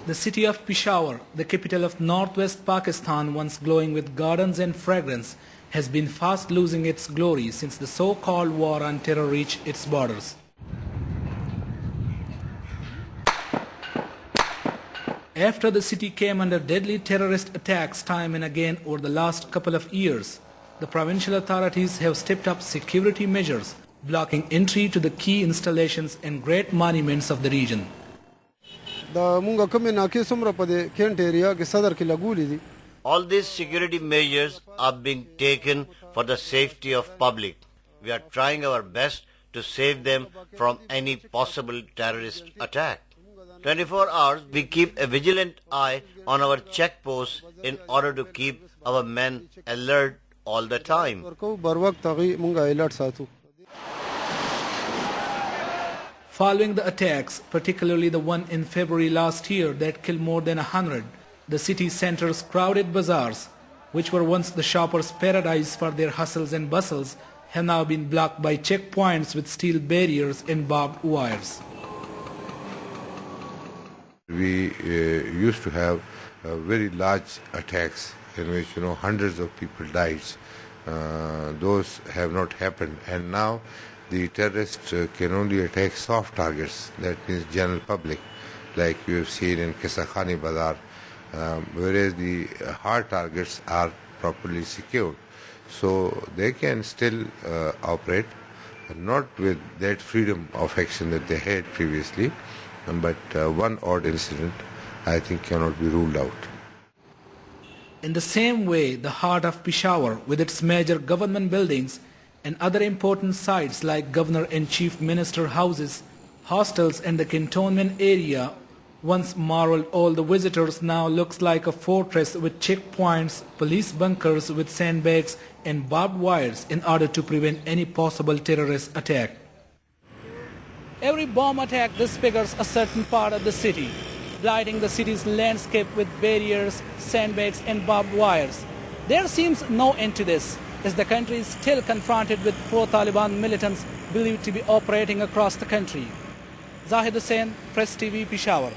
The city of Peshawar, the capital of northwest Pakistan, once glowing with gardens and fragrance, has been fast losing its glory since the so-called war on terror reached its borders. After the city came under deadly terrorist attacks time and again over the last couple of years, the provincial authorities have stepped up security measures, blocking entry to the key installations and great monuments of the region. All these security measures are being taken for the safety of public. We are trying our best to save them from any possible terrorist attack. 24 hours we keep a vigilant eye on our checkposts in order to keep our men alert all the time. Following the attacks, particularly the one in February last year that killed more than 100, the city center's crowded bazaars, which were once the shoppers' paradise for their hustles and bustles, have now been blocked by checkpoints with steel barriers and barbed wires. We used to have very large attacks in which hundreds of people died. Those have not happened, and now the terrorists can only attack soft targets, that means general public, like you have seen in Kisakhani Bazaar, whereas the hard targets are properly secured. So they can still operate, not with that freedom of action that they had previously, but one odd incident I think cannot be ruled out. In the same way, the heart of Peshawar, with its major government buildings and other important sites like Governor and Chief Minister houses, hostels and the cantonment area, once marveled all the visitors, now looks like a fortress with checkpoints, police bunkers with sandbags and barbed wires in order to prevent any possible terrorist attack. Every bomb attack disfigures a certain part of the city, blighting the city's landscape with barriers, sandbags and barbed wires. There seems no end to this, as the country is still confronted with pro-Taliban militants believed to be operating across the country. Zahid Hussain, Press TV, Peshawar.